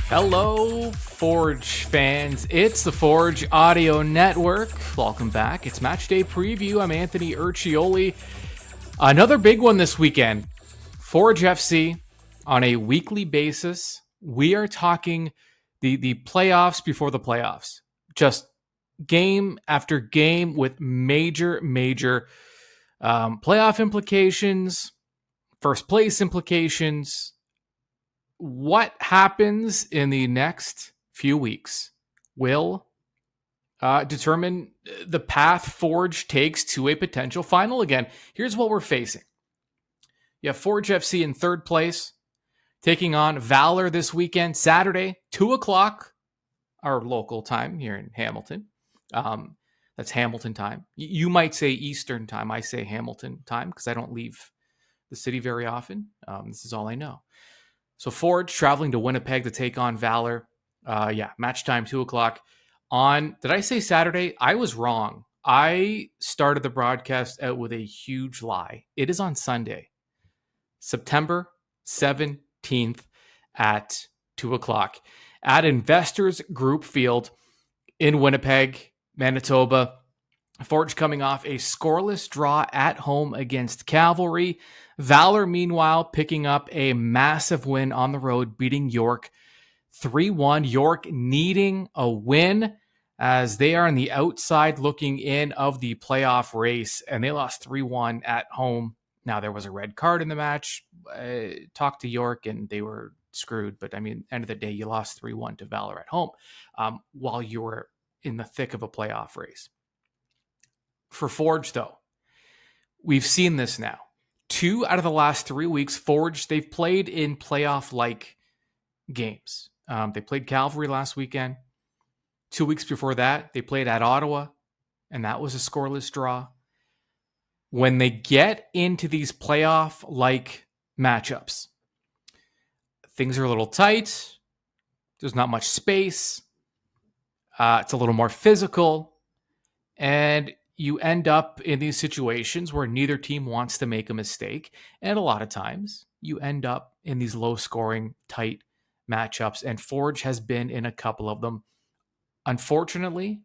Hello, Forge fans. It's the Forge Audio Network. Welcome back. It's Match Day Preview. I'm Anthony Urcioli. Another big one this weekend. Forge FC on a weekly basis. We are talking the playoffs before the playoffs. Just game after game with major playoff implications, first place implications. What happens in the next few weeks will determine the path Forge takes to a potential final. Again, here's what we're facing. You have Forge FC in third place, taking on Valour this weekend, Saturday, 2 o'clock, our local time here in Hamilton. That's Hamilton time. You might say Eastern time. I say Hamilton time because I don't leave the city very often. This is all I know. So Forge traveling to Winnipeg to take on Valour. Match time, 2 o'clock. Did I say Saturday? I was wrong. I started the broadcast out with a huge lie. It is on Sunday, September 17th at 2 o'clock at Investors Group Field in Winnipeg, Manitoba. Forge coming off a scoreless draw at home against Cavalry. Valour, meanwhile, picking up a massive win on the road, beating York 3-1. York needing a win as they are on the outside looking in of the playoff race, and they lost 3-1 at home. Now, there was a red card in the match. Talked to York, and they were screwed. But, I mean, end of the day, you lost 3-1 to Valour at home while you were in the thick of a playoff race. For Forge, though, we've seen this now. 2 out of the last 3 weeks, Forge, they've played in playoff-like games. They played Cavalry last weekend. 2 weeks before that, they played at Ottawa, and that was a scoreless draw. When they get into these playoff-like matchups, things are a little tight. There's not much space. It's a little more physical. And you end up in these situations where neither team wants to make a mistake. And a lot of times you end up in these low scoring, tight matchups. And Forge has been in a couple of them. Unfortunately,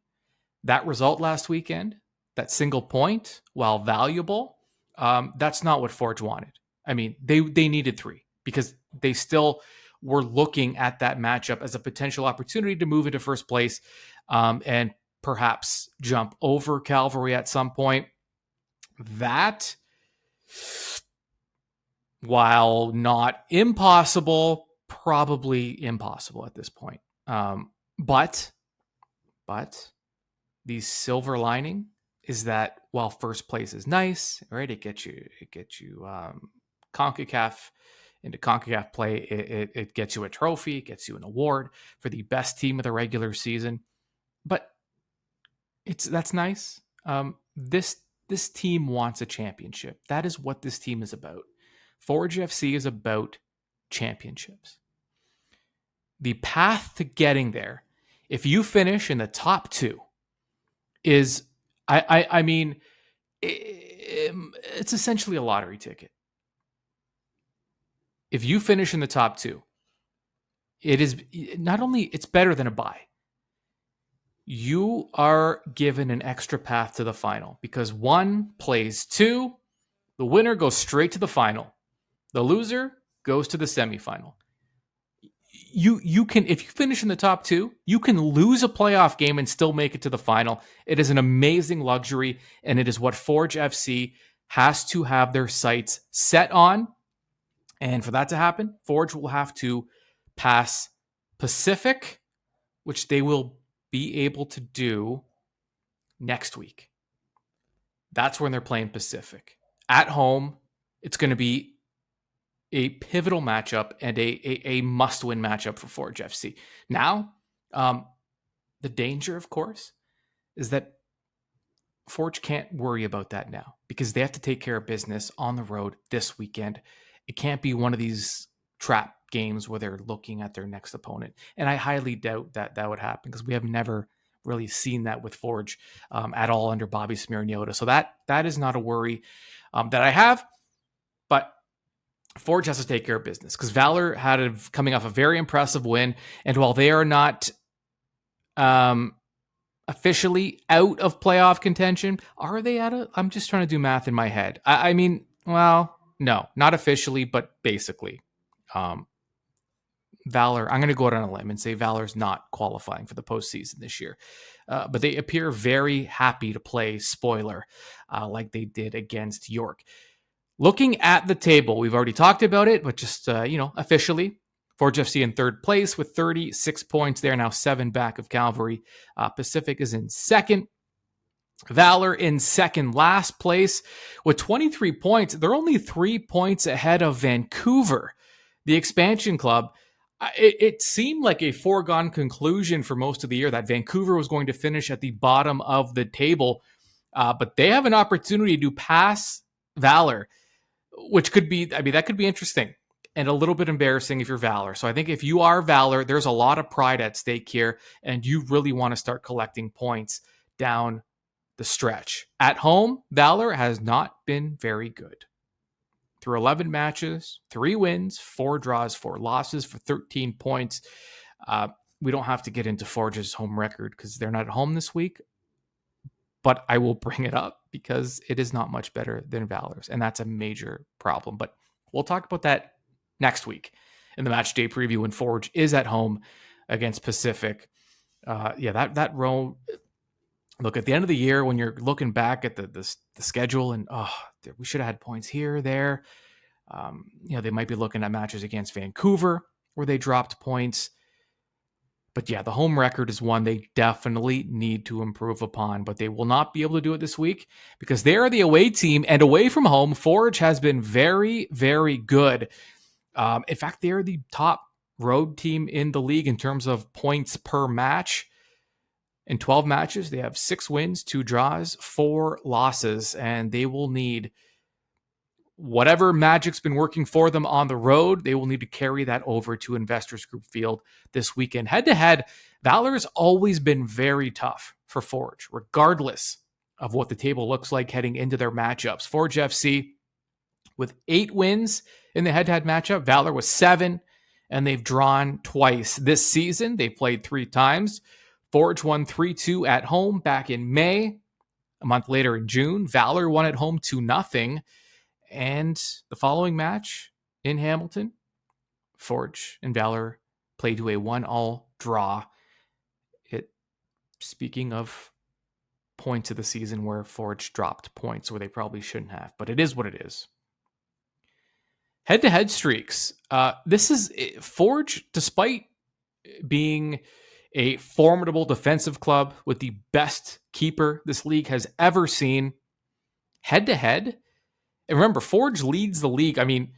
that result last weekend, that single point, while valuable, that's not what Forge wanted. I mean, they needed 3 because they still were looking at that matchup as a potential opportunity to move into first place and perhaps jump over Cavalry at some point. That, while not impossible, probably impossible at this point. But the silver lining is that while first place is nice, right? It gets you CONCACAF into CONCACAF play. It gets you a trophy, it gets you an award for the best team of the regular season. But that's nice. This team wants a championship. That is what this team is about. Forge FC is about championships. The path to getting there, if you finish in the top 2, is I mean, it's essentially a lottery ticket. If you finish in the top 2, it is not only it's better than a bye. You are given an extra path to the final because 1 plays 2. The winner goes straight to the final. The loser goes to the semifinal. You can, if you finish in the top 2, you can lose a playoff game and still make it to the final. It is an amazing luxury, and it is what Forge FC has to have their sights set on. And for that to happen, Forge will have to pass Pacific, which they will be able to do next week. That's when they're playing Pacific. At home, it's going to be a pivotal matchup and a must-win matchup for Forge FC. Now, the danger, of course, is that Forge can't worry about that now because they have to take care of business on the road this weekend. It can't be one of these trap games where they're looking at their next opponent. And I highly doubt that would happen because we have never really seen that with Forge at all under Bobby Smirniota. So that is not a worry that I have. But Forge has to take care of business because Valour coming off a very impressive win. And while they are not officially out of playoff contention, are they out of? I'm just trying to do math in my head. I mean, well, no, not officially, but basically. Valour, I'm going to go out on a limb and say Valour's not qualifying for the postseason this year. But they appear very happy to play spoiler like they did against York. Looking at the table, we've already talked about it, but just, officially, Forge FC in third place with 36 points. They're now 7 back of Calvary. Pacific is in second. Valour in second last place with 23 points. They're only 3 points ahead of Vancouver, the expansion club. It seemed like a foregone conclusion for most of the year that Vancouver was going to finish at the bottom of the table, but they have an opportunity to pass Valour, which could be, that could be interesting and a little bit embarrassing if you're Valour. So I think if you are Valour, there's a lot of pride at stake here, and you really want to start collecting points down the stretch. At home, Valour has not been very good. Through 11 matches, 3 wins, 4 draws, 4 losses for 13 points. We don't have to get into Forge's home record because they're not at home this week, but I will bring it up because it is not much better than Valour's, and that's a major problem. But we'll talk about that next week in the match day preview when Forge is at home against Pacific. That row. Look, at the end of the year, when you're looking back at the schedule and, we should have had points here, there. They might be looking at matches against Vancouver where they dropped points. But yeah, the home record is one they definitely need to improve upon, but they will not be able to do it this week because they are the away team, and away from home, Forge has been very, very good. In fact, they are the top road team in the league in terms of points per match. In 12 matches, they have 6 wins, 2 draws, 4 losses, and they will need whatever magic's been working for them on the road. They will need to carry that over to Investors Group Field this weekend. Head-to-head, Valour's always been very tough for Forge, regardless of what the table looks like heading into their matchups. Forge FC with 8 wins in the head-to-head matchup. Valour with 7, and they've drawn twice this season. They played 3 times. Forge won 3-2 at home back in May. A month later in June, Valour won at home 2-0. And the following match in Hamilton, Forge and Valour played to a 1-1 draw. Speaking of points of the season where Forge dropped points where they probably shouldn't have, but it is what it is. Head-to-head streaks. This is Forge, despite being a formidable defensive club with the best keeper this league has ever seen. Head-to-head, and remember, Forge leads the league. I mean,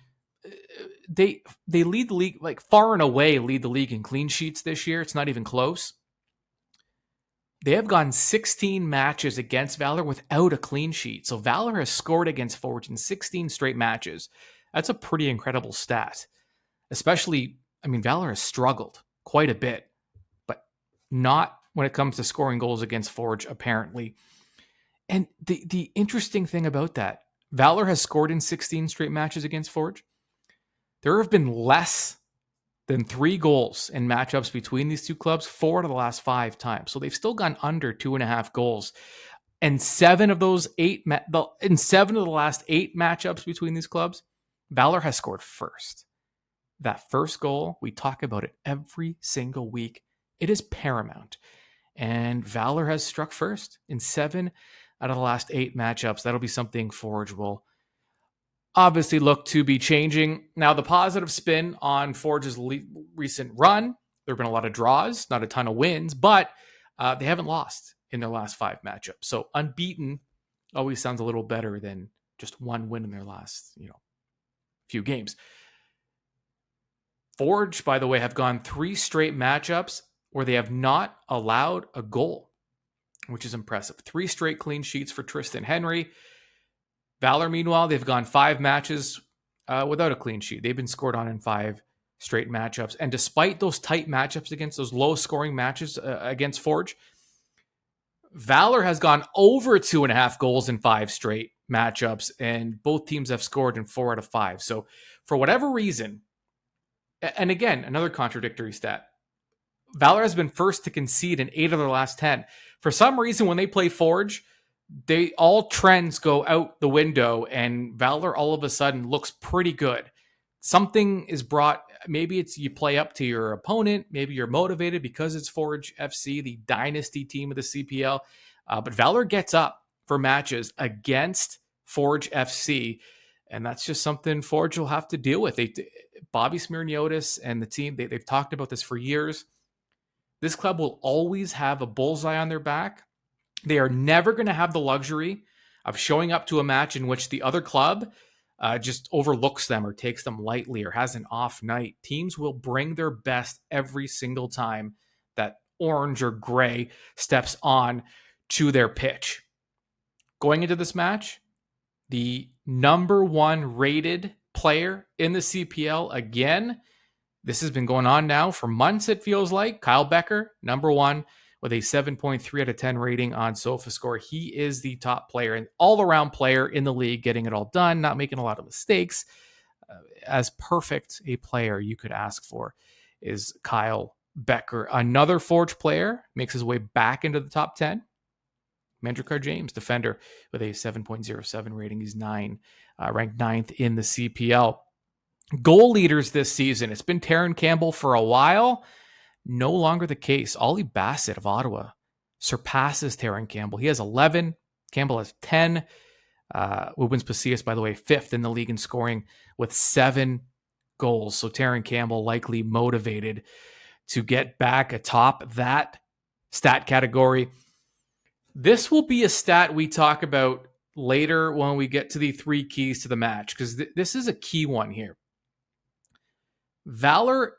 they lead the league, like far and away lead the league in clean sheets this year. It's not even close. They have gone 16 matches against Valour without a clean sheet. So Valour has scored against Forge in 16 straight matches. That's a pretty incredible stat. Especially, Valour has struggled quite a bit, but not when it comes to scoring goals against Forge, apparently. And the interesting thing about that, Valour has scored in 16 straight matches against Forge. There have been less than 3 goals in matchups between these two clubs 4 out of the last 5 times. So they've still gone under 2.5 goals. And 7 of those 8 in 7 of the last 8 matchups between these clubs, Valour has scored first. That first goal, we talk about it every single week. It is paramount. And Valour has struck first in 7 out of the last 8 matchups. That'll be something Forge will obviously look to be changing. Now, the positive spin on Forge's recent run, there have been a lot of draws, not a ton of wins, but they haven't lost in their last 5 matchups. So unbeaten always sounds a little better than just 1 win in their last, few games. Forge, by the way, have gone 3 straight matchups where they have not allowed a goal, which is impressive. 3 straight clean sheets for Tristan Henry. Valour, meanwhile, they've gone 5 matches without a clean sheet. They've been scored on in 5 straight matchups. And despite those tight matchups against those low-scoring matches against Forge, Valour has gone over 2.5 goals in 5 straight matchups, and both teams have scored in 4 out of 5. So for whatever reason, and again, another contradictory stat, Valour has been first to concede in 8 of their last 10. For some reason, when they play Forge, all trends go out the window, and Valour all of a sudden looks pretty good. Something is brought. Maybe it's you play up to your opponent. Maybe you're motivated because it's Forge FC, the dynasty team of the CPL. But Valour gets up for matches against Forge FC, and that's just something Forge will have to deal with. Bobby Smirniotis and the team, they've talked about this for years. This club will always have a bullseye on their back. They are never going to have the luxury of showing up to a match in which the other club just overlooks them or takes them lightly or has an off night. Teams will bring their best every single time that orange or gray steps on to their pitch. Going into this match, the number 1 rated player in the CPL, again, this has been going on now for months, it feels like. Kyle Becker, number 1, with a 7.3 out of 10 rating on SofaScore. He is the top player and all-around player in the league, getting it all done, not making a lot of mistakes. As perfect a player you could ask for is Kyle Becker. Another Forge player makes his way back into the top 10. Mandrakar James, defender, with a 7.07 rating. He's ranked 9th in the CPL. Goal leaders this season, it's been Taron Campbell for a while. No longer the case. Ollie Bassett of Ottawa surpasses Taron Campbell. He has 11. Campbell has 10. Rubens Pasillas, by the way, 5th in the league in scoring with 7 goals. So Taron Campbell likely motivated to get back atop that stat category. This will be a stat we talk about later when we get to the 3 keys to the match, because this is a key one here. Valour,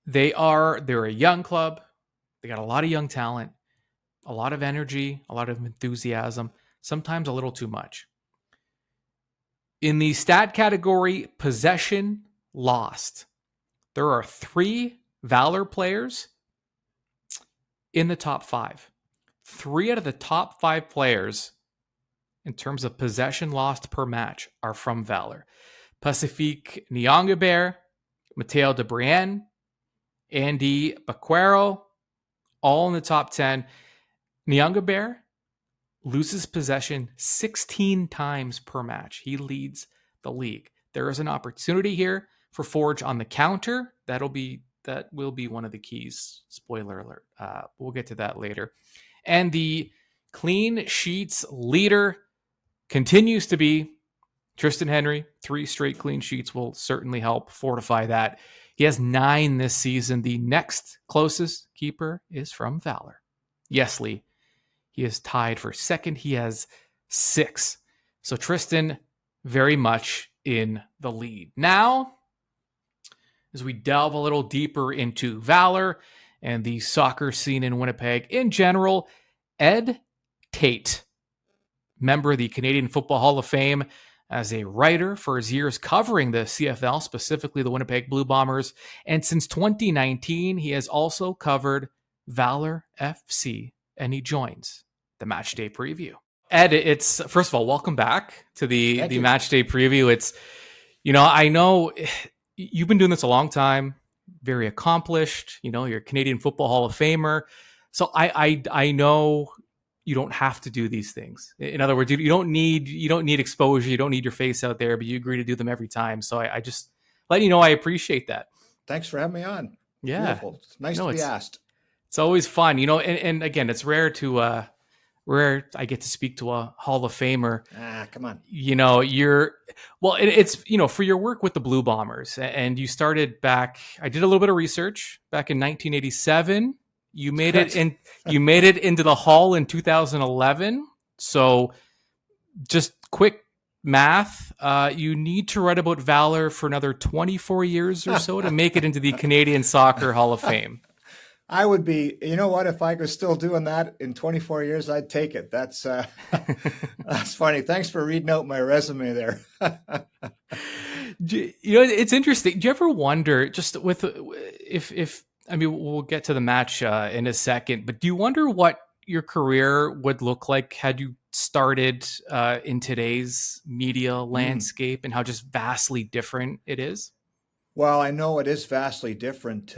they're a young club. They got a lot of young talent, a lot of energy, a lot of enthusiasm, sometimes a little too much. In the stat category, possession lost, there are 3 Valour players in the top 5. 3 out of the top 5 players in terms of possession lost per match are from Valour. Pacifique Nyongabert, Mateo De Brienne, Andy Baquero, all in the top 10. Nyongabert loses possession 16 times per match. He leads the league. There is an opportunity here for Forge on the counter. That will be one of the keys. Spoiler alert. We'll get to that later. And the clean sheets leader continues to be Tristan Henry. 3 straight clean sheets will certainly help fortify that. He has 9 this season. The next closest keeper is from Valour. Yesley, he is tied for second. He has 6. So Tristan very much in the lead. Now, as we delve a little deeper into Valour and the soccer scene in Winnipeg in general, Ed Tait, member of the Canadian Football Hall of Fame, as a writer for his years covering the CFL, specifically the Winnipeg Blue Bombers. And since 2019, he has also covered Valour FC, and he joins the Match Day Preview. Ed, it's first of all, welcome back to the Match Day Preview. It's, I know you've been doing this a long time, very accomplished. You're a Canadian Football Hall of Famer. So I know you don't have to do these things. In other words, you don't need exposure. You don't need your face out there, but you agree to do them every time. So I just let you know I appreciate that. Thanks for having me on. Yeah, beautiful. It's nice to be asked. It's always fun, and again, it's rare I get to speak to a Hall of Famer. Come on. It's for your work with the Blue Bombers, and you started back. I did a little bit of research back in 1987. You made it in. You made it into the Hall in 2011. So, just quick math. You need to write about Valour for another 24 years or so to make it into the Canadian Soccer Hall of Fame. I would be. You know what? If I was still doing that in 24 years, I'd take it. That's that's funny. Thanks for reading out my resume there. It's interesting. Do you ever wonder, just with if we'll get to the match in a second, but do you wonder what your career would look like had you started in today's media Mm. landscape, and how just vastly different it is? Well, I know it is vastly different.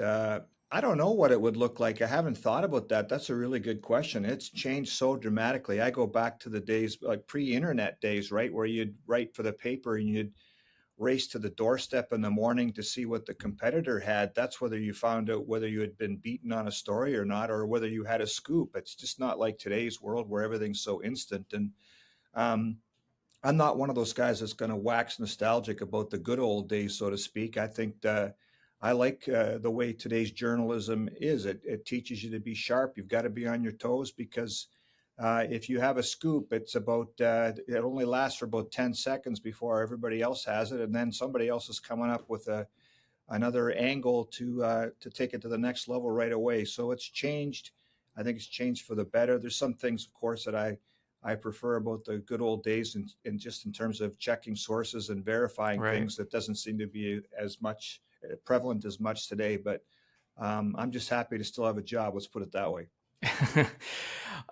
I don't know what it would look like. I haven't thought about that. That's a really good question. It's changed so dramatically. I go back to the days like pre-internet days, right, where you'd write for the paper and you'd race to the doorstep in the morning to see what the competitor had. That's whether you found out whether you had been beaten on a story or not, or whether you had a scoop. It's just not like today's world where everything's so instant. And um, I'm not one of those guys that's going to wax nostalgic about the good old days, so to speak. I think I like the way today's journalism is. It teaches you to be sharp. You've got to be on your toes because if you have a scoop, it only lasts for about 10 seconds before everybody else has it, and then somebody else is coming up with another angle to take it to the next level right away. So it's changed. I think it's changed for the better. There's some things, of course, that I prefer about the good old days, and just in terms of checking sources and verifying Right. things that doesn't seem to be as much prevalent as much today. But I'm just happy to still have a job. Let's put it that way.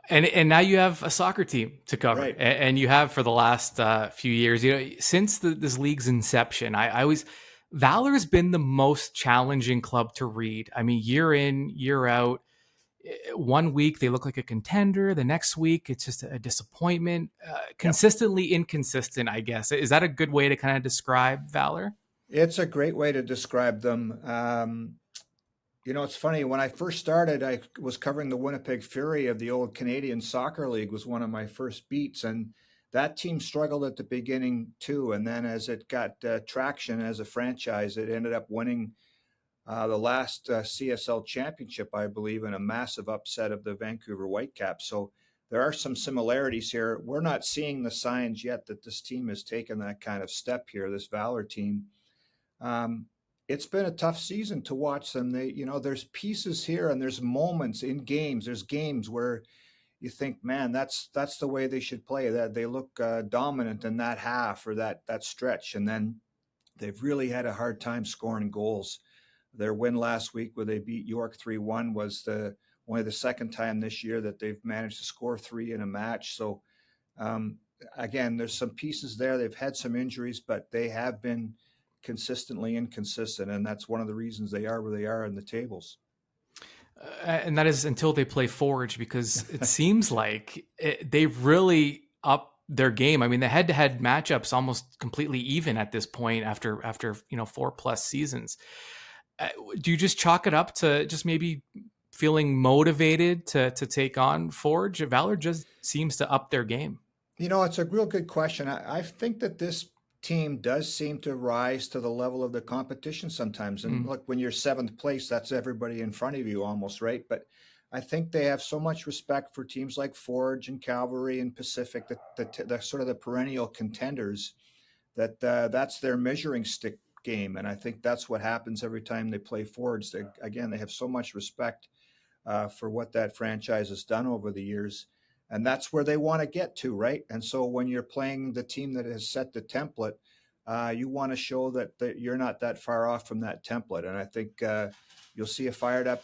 And now you have a soccer team to cover, Right. and you have for the last few years. You know, since this league's inception, I always Valor has been the most challenging club to read. I mean, year in, year out. One week they look like a contender, the next week it's just a disappointment. Yep. Consistently inconsistent, I guess. Is that a good way to kind of describe Valor? It's a great way to describe them. It's funny. When I first started, I was covering the Winnipeg Fury of the old Canadian Soccer League, was one of my first beats, and that team struggled at the beginning too. And then as it got traction as a franchise, it ended up winning the last CSL championship, I believe, in a massive upset of the Vancouver Whitecaps. So there are some similarities here. We're not seeing the signs yet that this team has taken that kind of step here, this Valor team. Um, it's been a tough season to watch them. There's pieces here and there's moments in games. There's games where you think, man, that's the way they should play. That they look dominant in that half or that stretch, and then they've really had a hard time scoring goals. Their win last week, where they beat York 3-1, was only the second time this year that they've managed to score three in a match. So um, again, there's some pieces there. They've had some injuries, but they have been consistently inconsistent, and that's one of the reasons they are where they are in the tables. And that is until they play Forge, because it seems like they've really upped their game. I mean, the head-to-head matchups almost completely even at this point after 4+ seasons. Do you just chalk it up to just maybe feeling motivated to take on Forge? Valor just seems to up their game. It's a real good question. I think that this team does seem to rise to the level of the competition sometimes. And Mm. look, when you're seventh place, that's everybody in front of you almost, right? But I think they have so much respect for teams like Forge and Cavalry and Pacific, the sort of the perennial contenders, that that's their measuring stick game. And I think that's what happens every time they play Forge. They have so much respect for what that franchise has done over the years. And that's where they want to get to, right? And so when you're playing the team that has set the template, you want to show that you're not that far off from that template. And I think you'll see a fired up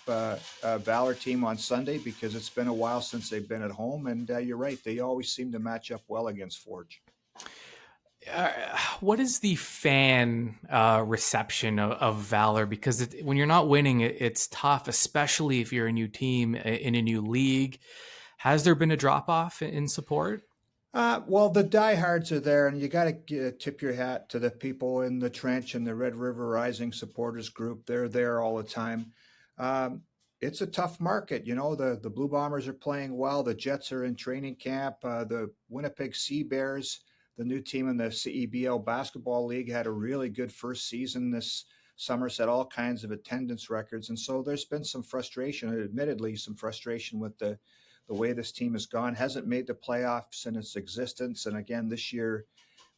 Valor team on Sunday, because it's been a while since they've been at home. And you're right, they always seem to match up well against Forge. What is the fan reception of Valor? Because when you're not winning, it's tough, especially if you're a new team in a new league. Has there been a drop off in support? Well, the diehards are there, and you got to tip your hat to the people in the trench and the Red River Rising supporters group. They're there all the time. Um, it's a tough market. The Blue Bombers are playing well. The Jets are in training camp. The Winnipeg Sea Bears, the new team in the CEBL Basketball League, had a really good first season this summer, set all kinds of attendance records. And so there's been some frustration, admittedly, some frustration with the way this team has gone. Hasn't made the playoffs in its existence. And again, this year,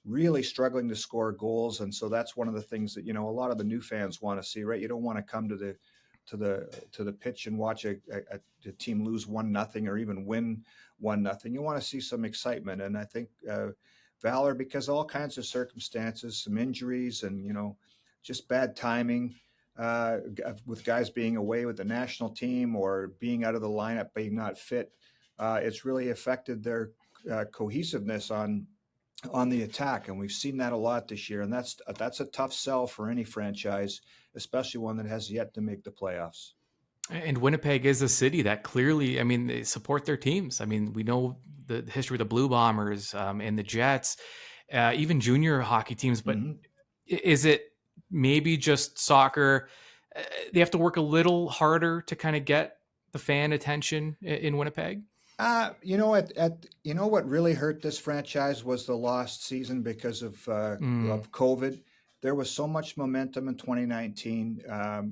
really struggling to score goals. And so that's one of the things that, a lot of the new fans want to see, right? You don't want to come to the pitch and watch a team lose 1-0 or even win 1-0. You want to see some excitement. And I think Valor, because all kinds of circumstances, some injuries and, just bad timing, with guys being away with the national team or being out of the lineup, being not fit. it's really affected their cohesiveness on the attack, and we've seen that a lot this year. And that's a tough sell for any franchise, especially one that has yet to make the playoffs. And Winnipeg is a city that clearly, I mean, they support their teams. I mean, we know the history of the Blue Bombers and the Jets, even junior hockey teams. But Mm-hmm. is it maybe just soccer? They have to work a little harder to kind of get the fan attention in Winnipeg. You know what really hurt this franchise was the lost season because Mm, of COVID. There was so much momentum in 2019.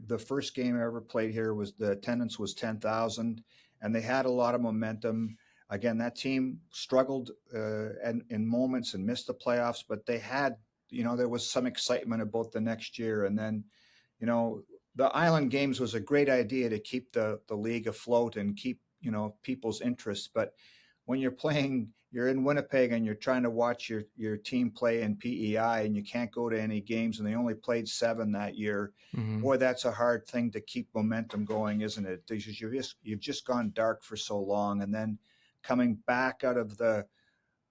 The first game I ever played here was the attendance was 10,000, and they had a lot of momentum. Again, that team struggled and in moments and missed the playoffs, but they had, there was some excitement about the next year. And then, you know, the Island Games was a great idea to keep the league afloat and keep, people's interest. But when you're in Winnipeg and you're trying to watch your team play in PEI and you can't go to any games and they only played 7 that year, mhm. boy, that's a hard thing to keep momentum going, isn't it? Because you've just gone dark for so long, and then coming back out of the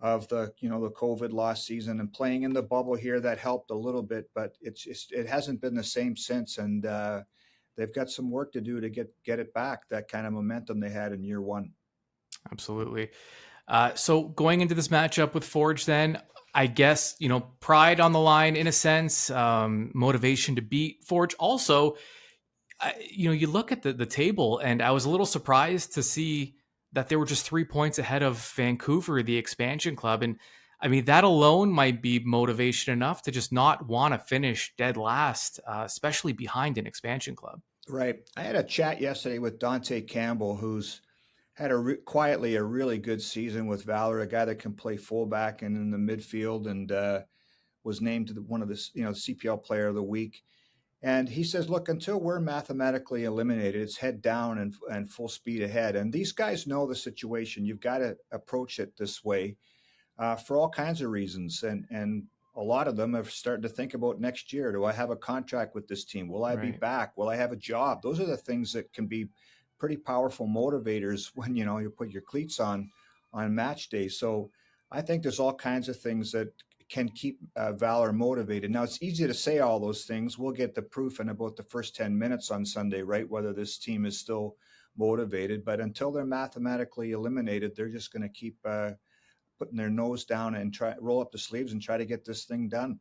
the COVID lost season and playing in the bubble here, that helped a little bit, but it hasn't been the same since, and they've got some work to do to get it back, that kind of momentum they had in year one. Absolutely. So going into this matchup with Forge, then I guess pride on the line in a sense, motivation to beat Forge. Also, you look at the table, and I was a little surprised to see that they were just 3 points ahead of Vancouver, the expansion club, and I mean that alone might be motivation enough to just not want to finish dead last, especially behind an expansion club. Right. I had a chat yesterday with Dante Campbell, who's had quietly a really good season with Valour, a guy that can play fullback and in the midfield, and was named one of the CPL Player of the Week. And he says, look, until we're mathematically eliminated, it's head down and full speed ahead. And these guys know the situation. You've got to approach it this way for all kinds of reasons. And a lot of them are starting to think about next year. Do I have a contract with this team? Will I be Right. back? Will I have a job? Those are the things that can be pretty powerful motivators when you put your cleats on match day. So I think there's all kinds of things that can keep Valour motivated. Now, it's easy to say all those things. We'll get the proof in about the first 10 minutes on Sunday, right? Whether this team is still motivated. But until they're mathematically eliminated, they're just going to keep putting their nose down and roll up the sleeves and try to get this thing done.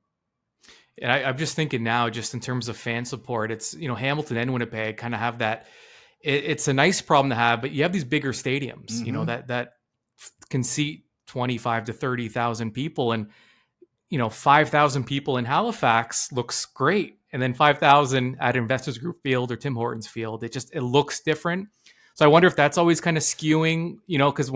And I'm just thinking now, just in terms of fan support, it's Hamilton and Winnipeg kind of have that. It's a nice problem to have, but you have these bigger stadiums, Mm-hmm. that can seat 25 to 30,000 people, and 5,000 people in Halifax looks great, and then 5,000 at Investors Group Field or Tim Hortons Field, it looks different. So I wonder if that's always kind of skewing, because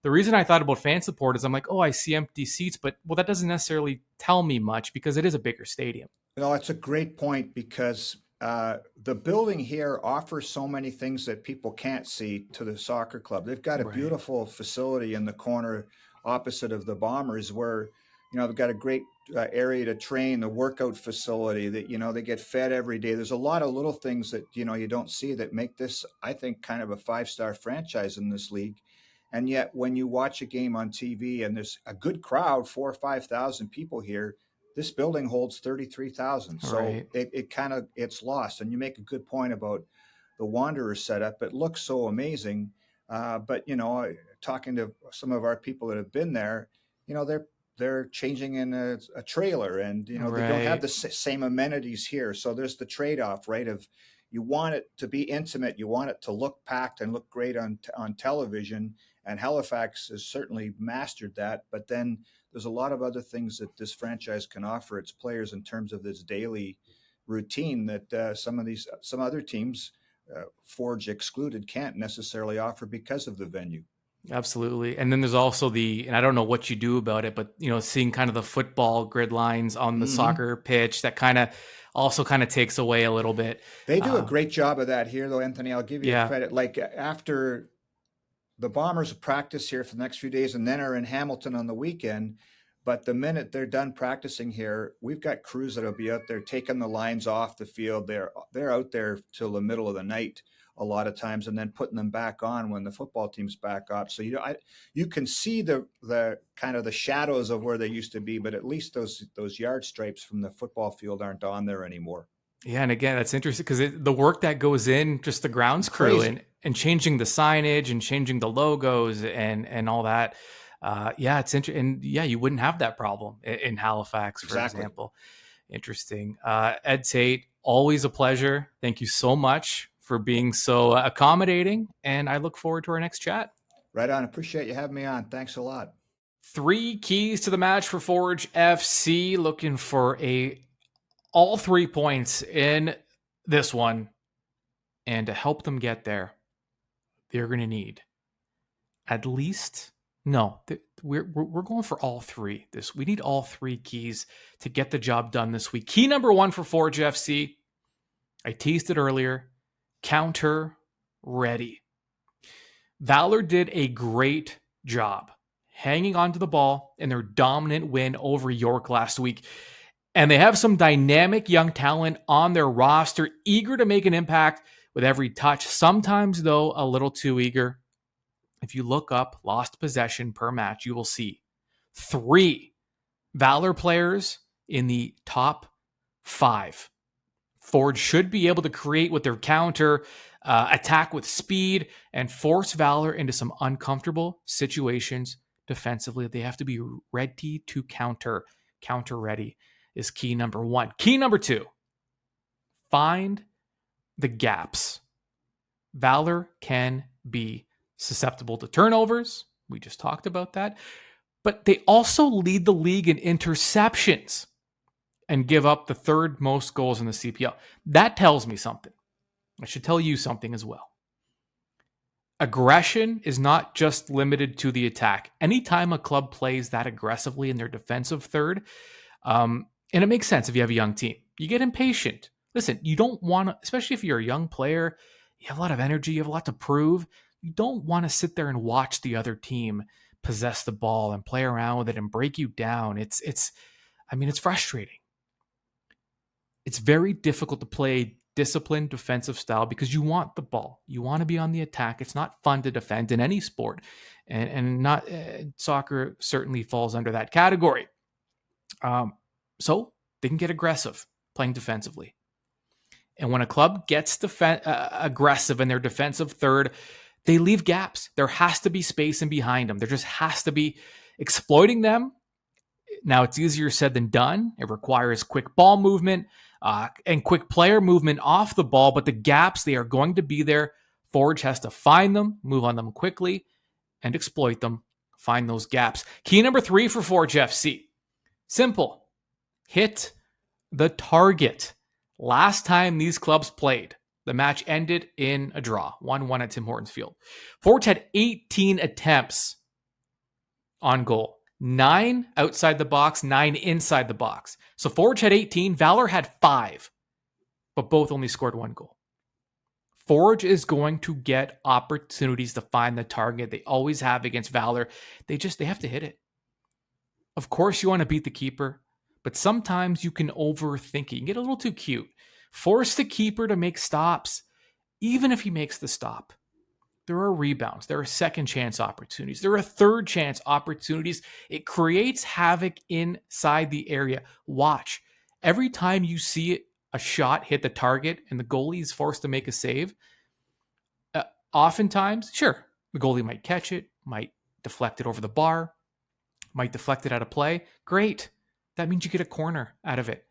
the reason I thought about fan support is I'm like, oh, I see empty seats, but well, that doesn't necessarily tell me much because it is a bigger stadium. It's a great point because the building here offers so many things that people can't see to the soccer club. They've got a Right. beautiful facility in the corner opposite of the Bombers where, they've got a great area to train, the workout facility that, they get fed every day. There's a lot of little things that, you don't see that make this, I think, kind of a 5-star franchise in this league. And yet when you watch a game on TV and there's a good crowd, 4 or 5,000 people here, this building holds 33,000. So Right. it's lost. And you make a good point about the Wanderers setup. It looks so amazing. But, talking to some of our people that have been there, they're changing in a trailer and, they don't have Right. the same amenities here. So there's the trade-off, right? Of you want it to be intimate. You want it to look packed and look great on television. And Halifax has certainly mastered that. But then there's a lot of other things that this franchise can offer its players in terms of this daily routine that some other teams, Forge excluded, can't necessarily offer because of the venue. Absolutely. And then there's also and I don't know what you do about it, but seeing kind of the football grid lines on the Mm-hmm. soccer pitch, that kind of takes away a little bit. They do a Uh, great job of that here, though, Anthony. I'll give you yeah. credit. Like after the Bombers practice here for the next few days and then are in Hamilton on the weekend. But the minute they're done practicing here, we've got crews that'll be out there taking the lines off the field. They're out there till the middle of the night a lot of times, and then putting them back on when the football team's back up. So you can see the kind of the shadows of where they used to be, but at least those yard stripes from the football field aren't on there anymore. Yeah, and again, that's interesting because the work that goes in, just the grounds crew and changing the signage and changing the logos and all that. Yeah, it's interesting. And yeah, you wouldn't have that problem in Halifax, for example. Interesting. Ed Tait, always a pleasure. Thank you so much for being so accommodating. And I look forward to our next chat. Right on. Appreciate you having me on. Thanks a lot. 3 keys to the match for Forge FC. Looking for all 3 points in this one. And to help them get there, they're going to need at least, we're going for all 3. We need all 3 keys to get the job done this week. Key number 1 for Forge FC, I teased it earlier, counter ready. Valour did a great job hanging onto the ball in their dominant win over York last week. And they have some dynamic young talent on their roster, eager to make an impact with every touch. Sometimes, though, a little too eager. If you look up lost possession per match, you will see 3 Valour players in the top 5. Forge should be able to create with their counter, attack with speed, and force Valour into some uncomfortable situations defensively. They have to be ready to counter. Counter ready is key number 1. Key number 2, find the gaps. Valour can be susceptible to turnovers. We just talked about that. But they also lead the league in interceptions and give up the 3rd most goals in the CPL. That tells me something. I should tell you something as well. Aggression is not just limited to the attack. Anytime a club plays that aggressively in their defensive third, and it makes sense if you have a young team, you get impatient. Listen, you don't want to, especially if you're a young player, you have a lot of energy, you have a lot to prove. You don't want to sit there and watch the other team possess the ball and play around with it and break you down. It's frustrating. It's very difficult to play disciplined defensive style because you want the ball. You want to be on the attack. It's not fun to defend in any sport, and not soccer certainly falls under that category. So they can get aggressive playing defensively. And when a club gets aggressive in their defensive third, they leave gaps. There has to be space in behind them. There just has to be exploiting them. Now, it's easier said than done. It requires quick ball movement and quick player movement off the ball, but the gaps, they are going to be there. Forge has to find them, move on them quickly, and exploit them. Find those gaps. Key number 3 for Forge FC. Simple. Hit the target. Last time these clubs played, the match ended in a draw, 1-1 at Tim Hortons Field. Forge had 18 attempts on goal. 9 outside the box, 9 inside the box. So Forge had 18, Valour had 5, but both only scored 1 goal. Forge is going to get opportunities to find the target. They always have against Valour. They have to hit it. Of course, you want to beat the keeper, but sometimes you can overthink it. You can get a little too cute. Force the keeper to make stops. Even if he makes the stop, there are rebounds. There are second chance opportunities. There are third chance opportunities. It creates havoc inside the area. Watch. Every time you see a shot hit the target and the goalie is forced to make a save, oftentimes, sure, the goalie might catch it, might deflect it over the bar, might deflect it out of play. Great. That means you get a corner out of it.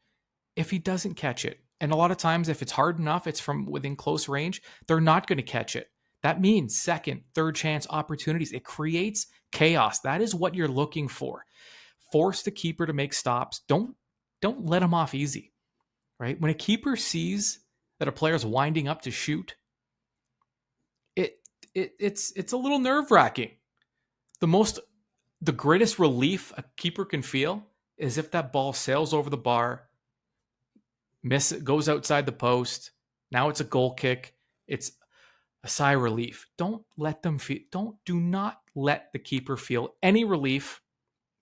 If he doesn't catch it, and a lot of times if it's hard enough, it's from within close range, they're not going to catch it. That means second, third chance opportunities. It creates chaos. That is what you're looking for. Force the keeper to make stops. Don't let him off easy, right? When a keeper sees that a player is winding up to shoot, it's a little nerve-wracking. The greatest relief a keeper can feel is if that ball sails over the bar, goes outside the post. Now it's a goal kick. It's a sigh of relief. Do not let the keeper feel any relief.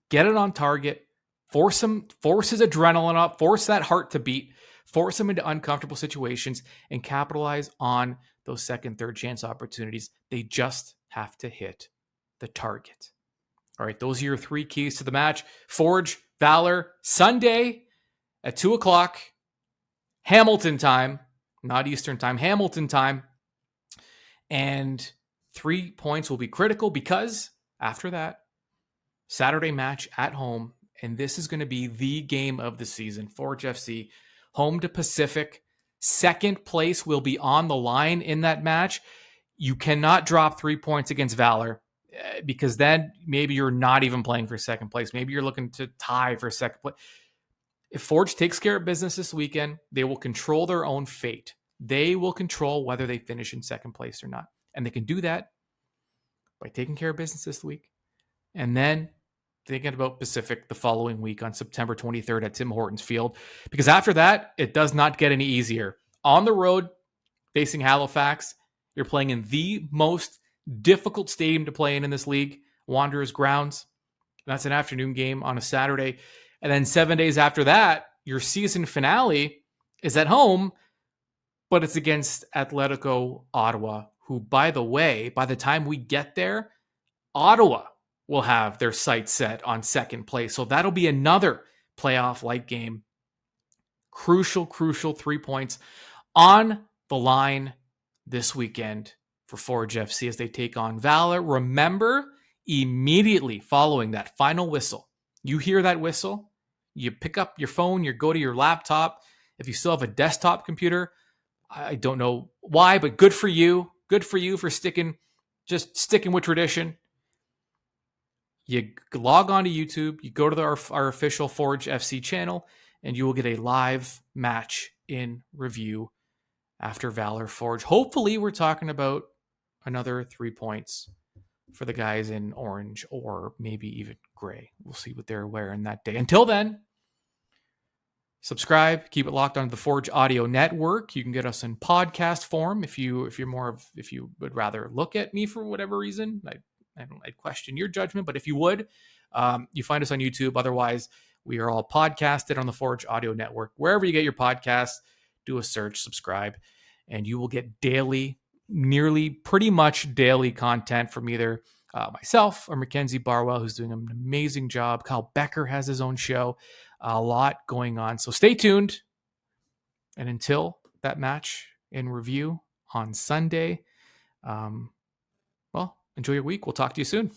Get it on target. Force his adrenaline up, force that heart to beat, force him into uncomfortable situations, and capitalize on those second, third chance opportunities. They just have to hit the target. All right, those are your 3 keys to the match. Forge, Valour, Sunday at 2 o'clock, Hamilton time, not Eastern time, Hamilton time. And 3 points will be critical because after that, Saturday match at home, and this is going to be the game of the season. Forge FC, home to Pacific. Second place will be on the line in that match. You cannot drop 3 points against Valour because then maybe you're not even playing for second place. Maybe you're looking to tie for second place. If Forge takes care of business this weekend, they will control their own fate. They will control whether they finish in second place or not. And they can do that by taking care of business this week and then thinking about Pacific the following week on September 23rd at Tim Hortons Field. Because after that, it does not get any easier. On the road, facing Halifax, you're playing in the most difficult stadium to play in this league, Wanderers Grounds. That's an afternoon game on a Saturday. And then 7 days after that, your season finale is at home, but it's against Atletico Ottawa, who, by the way, by the time we get there, Ottawa will have their sights set on second place. So that'll be another playoff-like game. Crucial 3 points on the line this weekend for Forge FC as they take on Valour. Remember, immediately following that final whistle, you hear that whistle, you pick up your phone, you go to your laptop. If you still have a desktop computer, I don't know why, but good for you. Good for you for sticking with tradition. You log on to YouTube, you go to our official Forge FC channel, and you will get a live match in review after Valour Forge. Hopefully, we're talking about another 3 points for the guys in orange or maybe even gray. We'll see what they're wearing that day. Until then, subscribe, keep it locked onto the Forge Audio Network. You can get us in podcast form if you would rather look at me for whatever reason. I'd question your judgment, but if you would, you find us on YouTube. Otherwise, we are all podcasted on the Forge Audio Network. Wherever you get your podcasts, do a search, subscribe, and you will get pretty much daily content from either myself or Mackenzie Barwell, who's doing an amazing job. Kyle Becker has his own show. A lot going on. So stay tuned. And until that match in review on Sunday, enjoy your week. We'll talk to you soon.